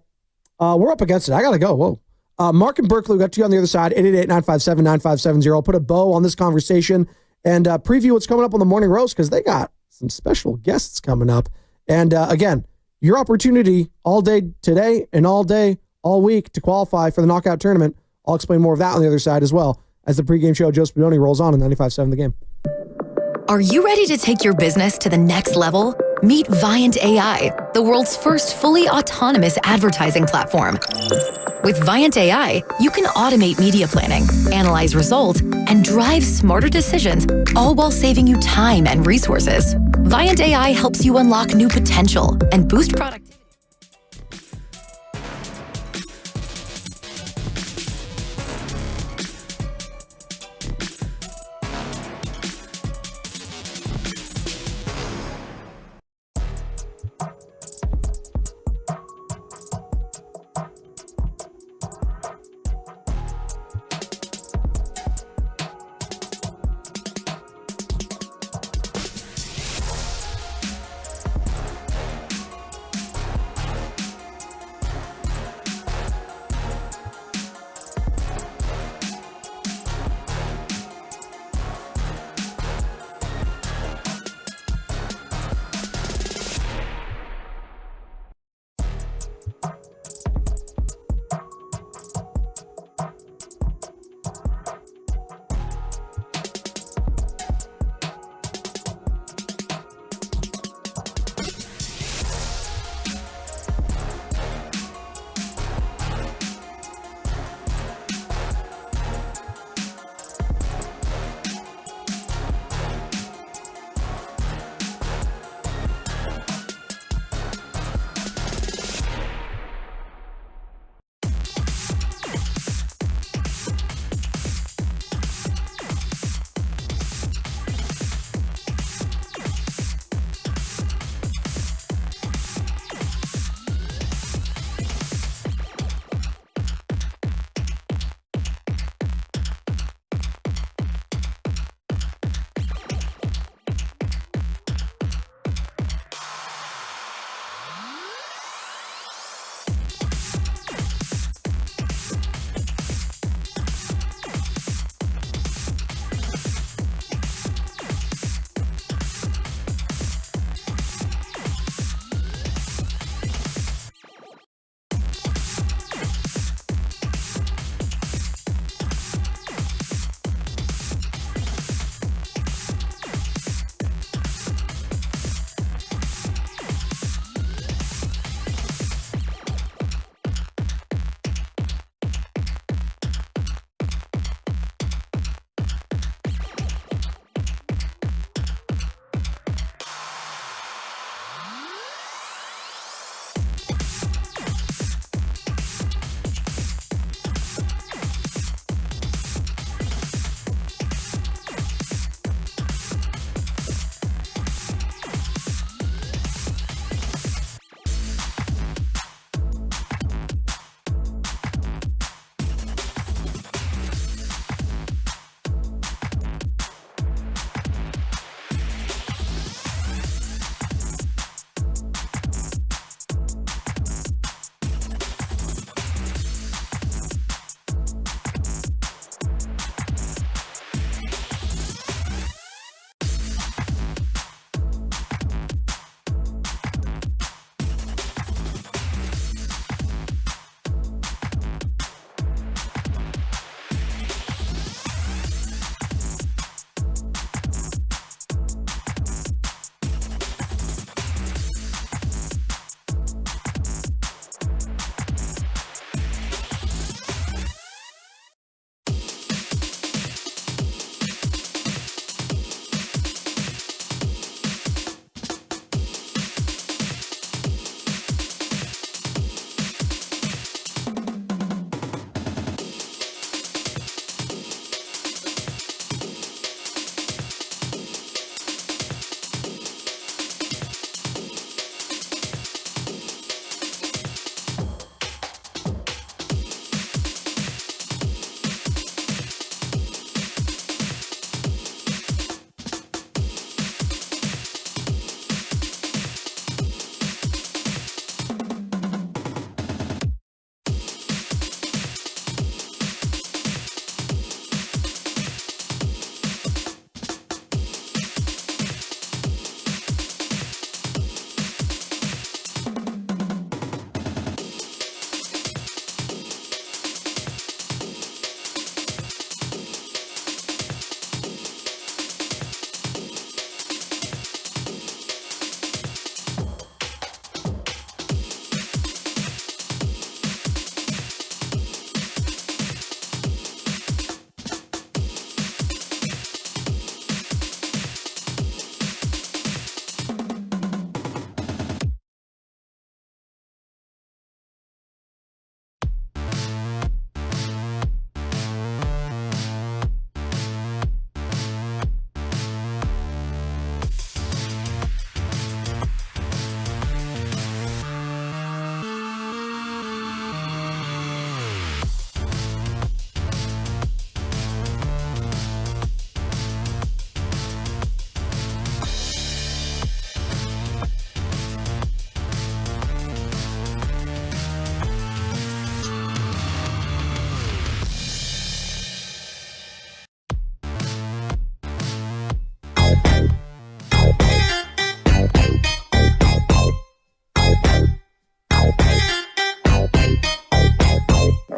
S3: We're up against it. I got to go. Whoa. Mark and Berkeley, we got you on the other side, 888-957-9570. I'll put a bow on this conversation and preview what's coming up on the Morning Roast, because they got some special guests coming up. And again, your opportunity all day today and all day, all week to qualify for the knockout tournament. I'll explain more of that on the other side as well as the pregame show. Joe Spadoni rolls on in 95.7 The Game.
S17: Are you ready to take your business to the next level? Meet Viant AI, the world's first fully autonomous advertising platform. With Viant AI, you can automate media planning, analyze results, and drive smarter decisions, all while saving you time and resources. Viant AI helps you unlock new potential and boost productivity.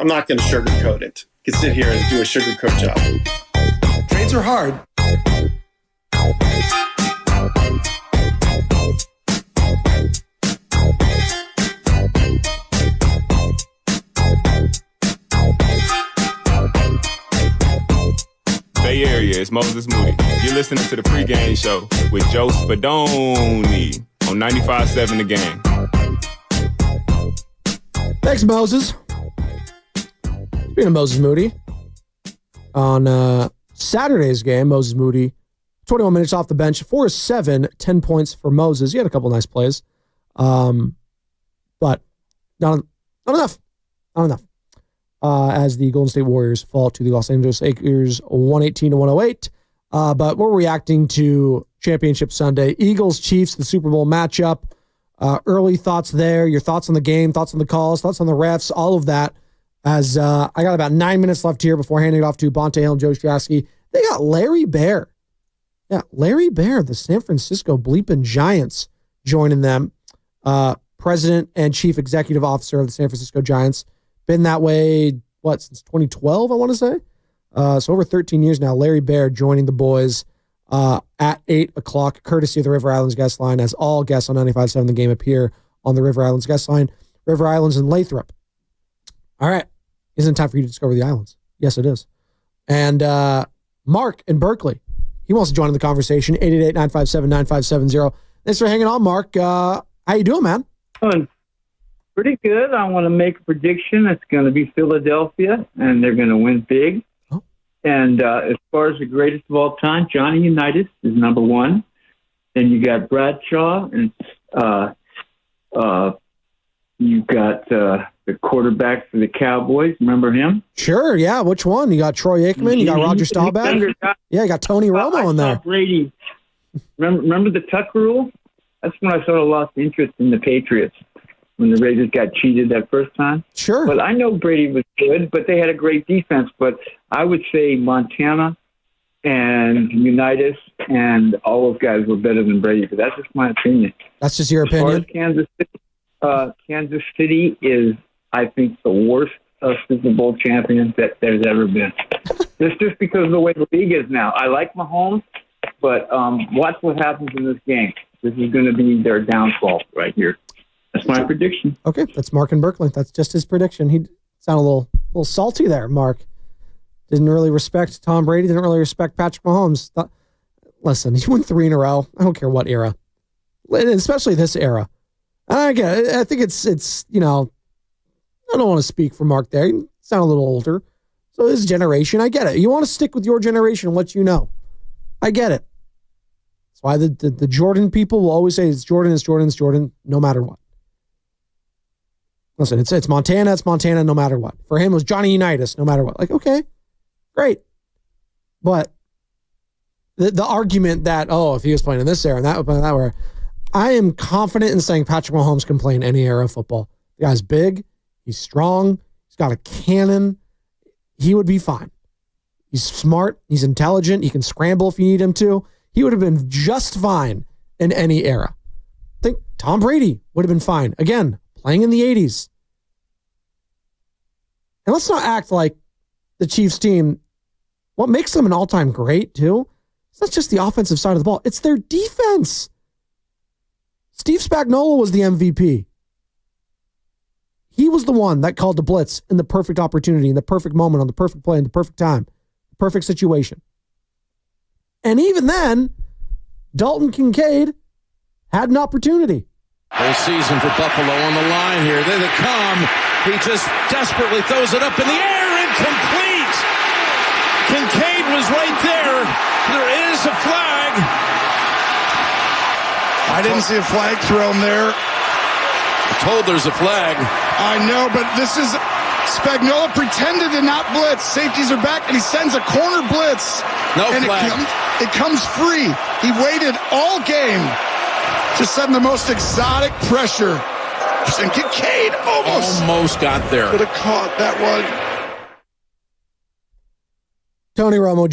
S18: I'm not going to sugarcoat it. You can sit here and do a sugarcoat job. Trades are hard.
S19: Bay Area, it's Moses Moody. You're listening to the Pregame Show with Joe Spadoni on 95.7 The Game.
S3: Thanks, Moses. Speaking of Moses Moody, on Saturday's game, Moses Moody, 21 minutes off the bench, 4 of 7, 10 points for Moses. He had a couple nice plays, but not enough. Not enough. As the Golden State Warriors fall to the Los Angeles Lakers 118-108. But we're reacting to Championship Sunday. Eagles-Chiefs, the Super Bowl matchup. Early thoughts there, your thoughts on the game, thoughts on the calls, thoughts on the refs, all of that. As I got about 9 minutes left here before handing it off to Bonte Hill and Joe Strasky. They got Larry Bear. Yeah, Larry Bear, the San Francisco bleeping Giants, joining them. President and Chief Executive Officer of the San Francisco Giants. Been that way, since 2012, I want to say? So over 13 years now, Larry Bear joining the boys at 8 o'clock, courtesy of the River Islands guest line, as all guests on 95.7 The Game appear on the River Islands guest line. River Islands and Lathrop. All right. Isn't it time for you to discover the islands? Yes, it is. And Mark in Berkeley, he wants to join in the conversation, 888-957-9570. Thanks for hanging on, Mark. How you doing, man?
S20: Pretty good. I want to make a prediction. It's going to be Philadelphia, and they're going to win big. Oh. And as far as the greatest of all time, Johnny Unitas is number one. Then you got Bradshaw, and you got the quarterback for the Cowboys. Remember him?
S3: Sure, yeah. Which one? You got Troy Aikman, you got Roger Staubach. Yeah, you got Tony Romo in there.
S20: Brady. Remember the Tuck rule? That's when I sort of lost interest in the Patriots, when the Raiders got cheated that first time.
S3: Sure.
S20: But I know Brady was good, but they had a great defense. But I would say Montana and Unitas and all those guys were better than Brady. But that's just my opinion.
S3: That's just your opinion?
S20: As far as Kansas City is, I think, the worst Super Bowl champion that there's ever been. It's just because of the way the league is now. I like Mahomes, but watch what happens in this game. This is going to be their downfall right here. That's my prediction.
S3: Okay, that's Mark in Berkeley. That's just his prediction. He sounded a little salty there, Mark. Didn't really respect Tom Brady. Didn't really respect Patrick Mahomes. Listen, he won 3 in a row. I don't care what era, especially this era. I get it. I think it's I don't want to speak for Mark there. You sound a little older. So his generation, I get it. You want to stick with your generation and what you know. I get it. That's why the Jordan people will always say it's Jordan, no matter what. Listen, it's Montana, no matter what. For him, it was Johnny Unitas, no matter what. Like, okay, great. But the argument that, if he was playing in this era and that era, I am confident in saying Patrick Mahomes can play in any era of football. The guy's big. He's strong. He's got a cannon. He would be fine. He's smart. He's intelligent. He can scramble if you need him to. He would have been just fine in any era. I think Tom Brady would have been fine. Again, playing in the 80s. And let's not act like the Chiefs team, what makes them an all-time great, too, it's not just the offensive side of the ball. It's their defense. Steve Spagnuolo was the MVP. He was the one that called the blitz in the perfect opportunity, in the perfect moment, on the perfect play, in the perfect time, the perfect situation. And even then, Dalton Kincaid had an opportunity.
S8: Whole season for Buffalo on the line here. There they come. He just desperately throws it up in the air. Incomplete. Kincaid was right there. There is a flag.
S10: I didn't see a flag thrown there.
S8: I'm told there's a flag.
S10: I know, but this is Spagnuolo pretended to not blitz. Safeties are back, and he sends a corner blitz.
S8: No flag.
S10: It comes free. He waited all game to send the most exotic pressure. And Kincaid almost
S8: got there.
S10: Could have caught that one.
S3: Tony Romo,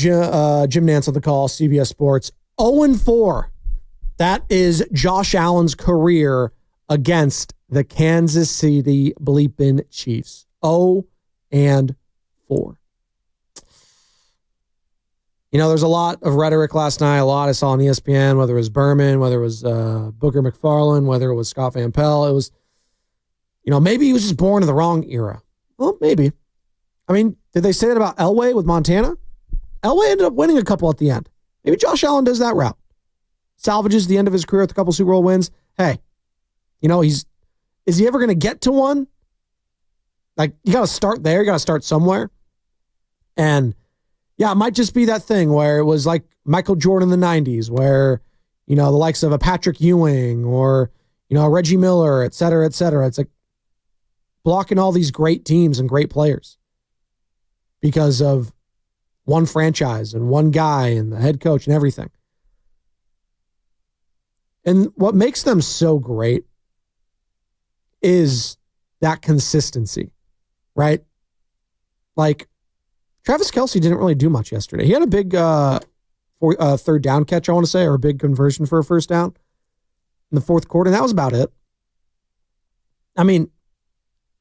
S3: Jim Nance on the call, CBS Sports. 0-4. That is Josh Allen's career against the Kansas City bleeping Chiefs. 0-4. There's a lot of rhetoric last night, a lot I saw on ESPN, whether it was Berman, whether it was Booker McFarland, whether it was Scott Van Pelt. It was, maybe he was just born in the wrong era. Well, maybe. I mean, did they say that about Elway with Montana? Elway ended up winning a couple at the end. Maybe Josh Allen does that route. Salvages the end of his career with a couple Super Bowl wins. Hey, is he ever going to get to one? Like, you got to start there. You got to start somewhere. And yeah, it might just be that thing where it was like Michael Jordan in the 90s, where, the likes of a Patrick Ewing or, Reggie Miller, et cetera, et cetera. It's like blocking all these great teams and great players because of one franchise and one guy and the head coach and everything. And what makes them so great is that consistency, right? Like, Travis Kelce didn't really do much yesterday. He had a big third down catch, I want to say, or a big conversion for a first down in the fourth quarter, and that was about it. I mean,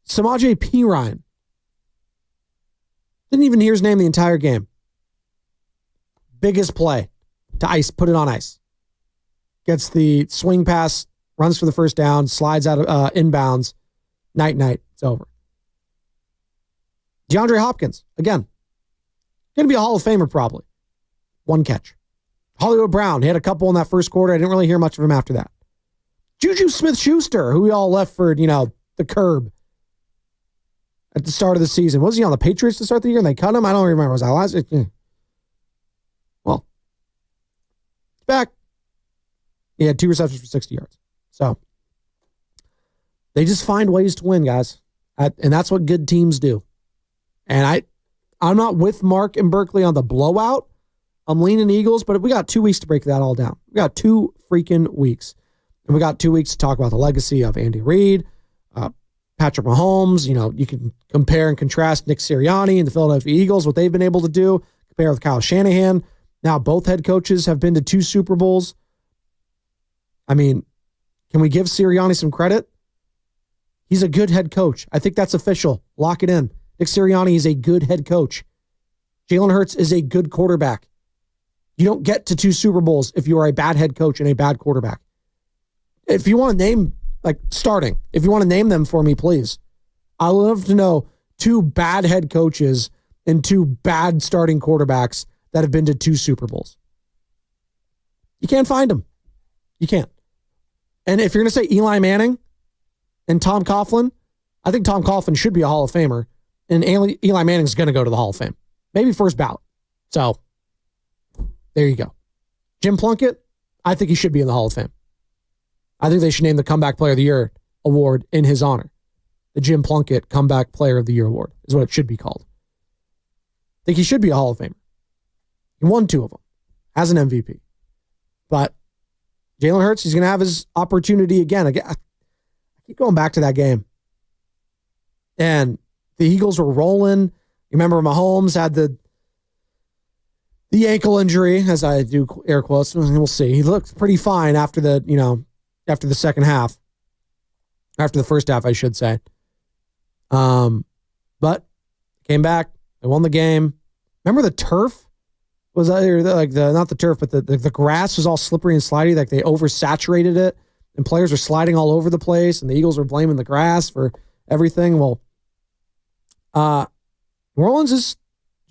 S3: Samaje Perine didn't even hear his name the entire game. Biggest play to ice, put it on ice. Gets the swing pass, runs for the first down, slides out of inbounds. Night, it's over. DeAndre Hopkins, again, going to be a Hall of Famer probably. One catch. Hollywood Brown, he had a couple in that first quarter. I didn't really hear much of him after that. Juju Smith-Schuster, who we all left for, the curb at the start of the season. Was he on the Patriots to start the year and they cut him? I don't remember. Was that last? Well, it's back. He had 2 receptions for 60 yards. So they just find ways to win, guys. And that's what good teams do. And I'm not with Mark and Berkeley on the blowout. I'm leaning Eagles, but we got 2 weeks to break that all down. We got 2 freaking weeks. And we got 2 weeks to talk about the legacy of Andy Reid, Patrick Mahomes. You can compare and contrast Nick Sirianni and the Philadelphia Eagles, what they've been able to do, compare with Kyle Shanahan. Now both head coaches have been to 2 Super Bowls. I mean, can we give Sirianni some credit? He's a good head coach. I think that's official. Lock it in. Nick Sirianni is a good head coach. Jalen Hurts is a good quarterback. You don't get to 2 Super Bowls if you are a bad head coach and a bad quarterback. If you want to name, starting, if you want to name them for me, please. I'd love to know 2 bad head coaches and 2 bad starting quarterbacks that have been to 2 Super Bowls. You can't find them. You can't. And if you're going to say Eli Manning and Tom Coughlin, I think Tom Coughlin should be a Hall of Famer. And Eli Manning's going to go to the Hall of Fame. Maybe first ballot. So, there you go. Jim Plunkett, I think he should be in the Hall of Fame. I think they should name the Comeback Player of the Year award in his honor. The Jim Plunkett Comeback Player of the Year award is what it should be called. I think he should be a Hall of Famer. He won 2 of them. Has an MVP. But Jalen Hurts, he's going to have his opportunity again. I keep going back to that game. And the Eagles were rolling. You remember Mahomes had the ankle injury, as I do air quotes. We'll see. He looked pretty fine after the second half. After the first half, I should say. But came back. They won the game. Remember the turf? Was not the turf, but the grass was all slippery and slidey. Like they oversaturated it, and players were sliding all over the place, and the Eagles were blaming the grass for everything. Well, New Orleans is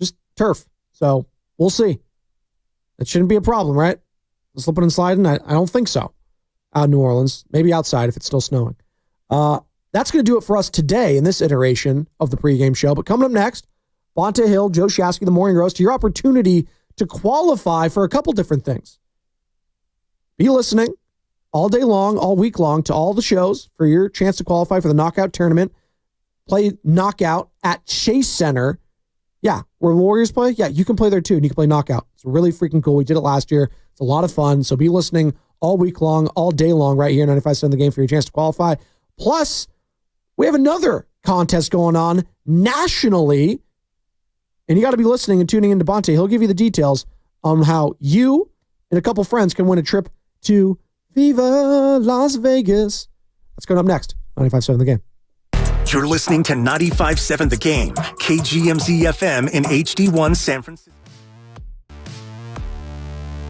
S3: just turf, so we'll see. It shouldn't be a problem, right? Slipping and sliding? I don't think so. Out in New Orleans, maybe outside if it's still snowing. That's going to do it for us today in this iteration of the pregame show. But coming up next, Bonta Hill, Joe Shasky, the Morning Roast, your opportunity to qualify for a couple different things. Be listening all day long, all week long to all the shows for your chance to qualify for the knockout tournament. Play knockout at Chase Center. Yeah, where Warriors play. Yeah, you can play there too, and you can play knockout. It's really freaking cool. We did it last year. It's a lot of fun. So be listening all week long, all day long, right here, 95.7 The Game, for your chance to qualify. Plus, we have another contest going on nationally. And you got to be listening and tuning into Bonta. He'll give you the details on how you and a couple friends can win a trip to Viva Las Vegas. That's coming up next. 95.7 The Game.
S1: You're listening to 95.7 The Game, KGMZ FM in HD1 San Francisco.